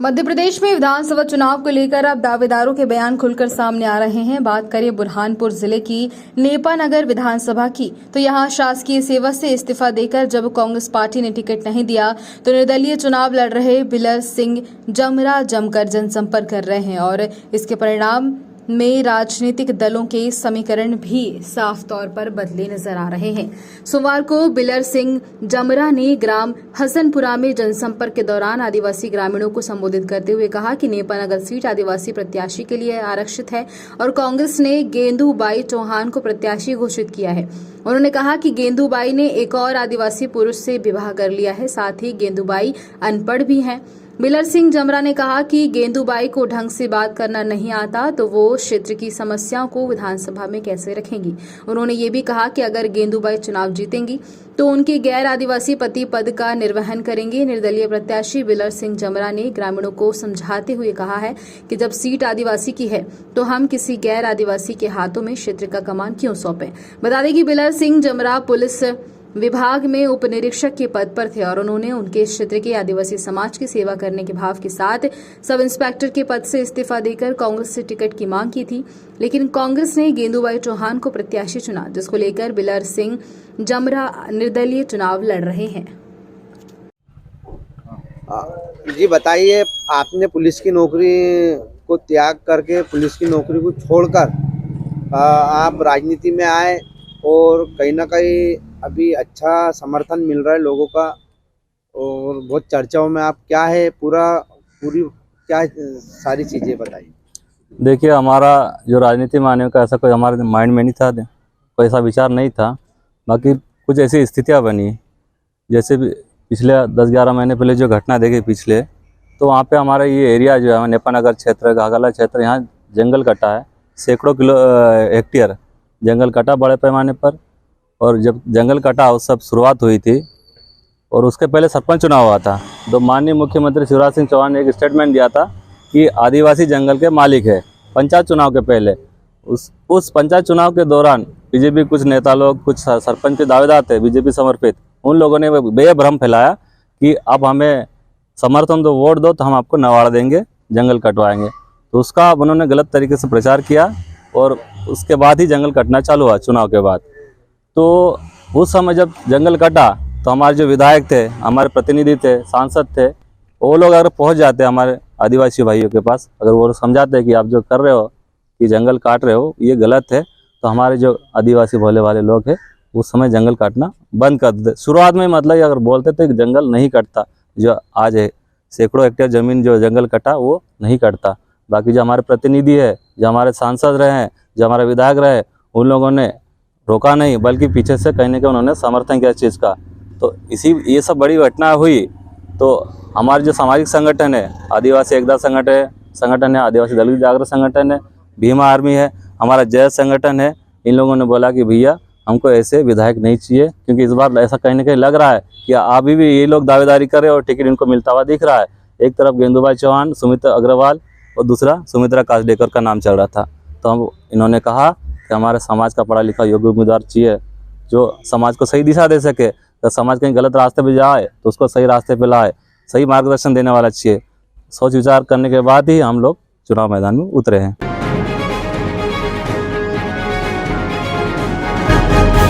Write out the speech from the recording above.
मध्य प्रदेश में विधानसभा चुनाव को लेकर अब दावेदारों के बयान खुलकर सामने आ रहे हैं। बात करें बुरहानपुर जिले की नेपानगर विधानसभा की, तो यहां शासकीय सेवा से इस्तीफा देकर जब कांग्रेस पार्टी ने टिकट नहीं दिया तो निर्दलीय चुनाव लड़ रहे बिलर सिंह जमरा जमकर जनसंपर्क कर रहे हैं और इसके परिणाम में राजनीतिक दलों के समीकरण भी साफ तौर पर बदले नजर आ रहे हैं। सोमवार को बिलर सिंह जमरा ने ग्राम हसनपुरा में जनसंपर्क के दौरान आदिवासी ग्रामीणों को संबोधित करते हुए कहा कि नेपानगर सीट आदिवासी प्रत्याशी के लिए आरक्षित है और कांग्रेस ने गेंदूबाई चौहान को प्रत्याशी घोषित किया है। उन्होंने कहा कि गेंदूबाई ने एक और आदिवासी पुरुष से विवाह कर लिया है, साथ ही गेंदूबाई अनपढ़ भी हैं। बिलर सिंह जमरा ने कहा कि गेंदूबाई को ढंग से बात करना नहीं आता तो वो क्षेत्र की समस्याओं को विधानसभा में कैसे रखेंगी। उन्होंने ये भी कहा कि अगर गेंदूबाई चुनाव जीतेंगी तो उनके गैर आदिवासी पति पद का निर्वहन करेंगे। निर्दलीय प्रत्याशी बिलर सिंह जमरा ने ग्रामीणों को समझाते हुए कहा है कि जब सीट आदिवासी की है तो हम किसी गैर आदिवासी के हाथों में क्षेत्र का कमान क्यों सौंपें। बता दें कि बिलर सिंह जमरा पुलिस विभाग में उप निरीक्षक के पद पर थे और उन्होंने उनके क्षेत्र के आदिवासी समाज की सेवा करने के भाव के साथ सब इंस्पेक्टर के पद से इस्तीफा देकर कांग्रेस से टिकट की मांग की थी, लेकिन कांग्रेस ने गेंदूबाई चौहान को प्रत्याशी चुना, जिसको लेकर बिलर सिंह जमरा निर्दलीय चुनाव लड़ रहे हैं। जी बताइए, आपने पुलिस की नौकरी को त्याग करके पुलिस की नौकरी को छोड़कर आप राजनीति में आए और कहीं ना कहीं अभी अच्छा समर्थन मिल रहा है लोगों का और बहुत चर्चाओं में आप क्या है पूरी क्या सारी चीज़ें बताइए। देखिए, हमारा जो राजनीति में आने का ऐसा कोई हमारे माइंड में नहीं था, कोई ऐसा विचार नहीं था। बाकी कुछ ऐसी स्थितियां बनी, जैसे पिछले 10-11 महीने पहले जो घटना देखी पिछले, तो वहाँ पे हमारा ये एरिया जो है नेपानगर क्षेत्र, घाघला क्षेत्र, यहाँ जंगल कटा है, सैकड़ों हेक्टेयर जंगल कटा बड़े पैमाने पर। और जब जंगल कटा उस सब शुरुआत हुई थी और उसके पहले सरपंच चुनाव हुआ था, तो माननीय मुख्यमंत्री शिवराज सिंह चौहान ने एक स्टेटमेंट दिया था कि आदिवासी जंगल के मालिक है। पंचायत चुनाव के पहले उस पंचायत चुनाव के दौरान बीजेपी कुछ नेता लोग, कुछ सरपंच के दावेदार थे बीजेपी समर्पित, उन लोगों ने बेभ्रम फैलाया कि अब हमें समर्थन दो, वोट दो तो हम आपको नवाड़ देंगे, जंगल कटवाएंगे। तो उसका उन्होंने गलत तरीके से प्रचार किया और उसके बाद ही जंगल कटना चालू हुआ चुनाव के बाद। तो उस समय जब जंगल कटा तो हमारे जो विधायक थे, हमारे प्रतिनिधि थे, सांसद थे, वो लोग अगर पहुंच जाते हमारे आदिवासी भाइयों के पास, अगर वो समझाते कि आप जो कर रहे हो कि जंगल काट रहे हो ये गलत है, तो हमारे जो आदिवासी भोले वाले लोग हैं उस समय जंगल काटना बंद कर देते। शुरुआत में मतलब अगर बोलते थे कि जंगल नहीं कटता, जो आज है सैकड़ों हेक्टेयर ज़मीन जो जंगल कटा वो नहीं कटता। बाकी जो हमारे प्रतिनिधि है, जो हमारे सांसद रहे हैं, जो हमारे विधायक रहे, उन लोगों ने रोका नहीं, बल्कि पीछे से कहीं ना कहीं उन्होंने समर्थन किया चीज़ का। तो ये सब बड़ी घटना हुई तो हमारे जो सामाजिक संगठन है, आदिवासी एकता संगठन है, आदिवासी दलित जागरण संगठन है, भीमा आर्मी है, हमारा जय संगठन है, इन लोगों ने बोला कि भैया हमको ऐसे विधायक नहीं चाहिए, क्योंकि इस बार ऐसा कहीं ना कहीं लग रहा है कि अभी भी ये लोग दावेदारी कर रहे हैं और टिकट इनको मिलता हुआ दिख रहा है। एक तरफ गेंदूबाई चौहान, सुमित्रा अग्रवाल और दूसरा सुमित्रा कासडेकर का नाम चल रहा था। तो हम इन्होंने कहा कि हमारे समाज का पढ़ा लिखा योग्य उम्मीदवार चाहिए जो समाज को सही दिशा दे सके। तो समाज कहीं गलत रास्ते पे जाए तो उसको सही रास्ते पे लाए, सही मार्गदर्शन देने वाला चाहिए। सोच विचार करने के बाद ही हम लोग चुनाव मैदान में उतरे हैं।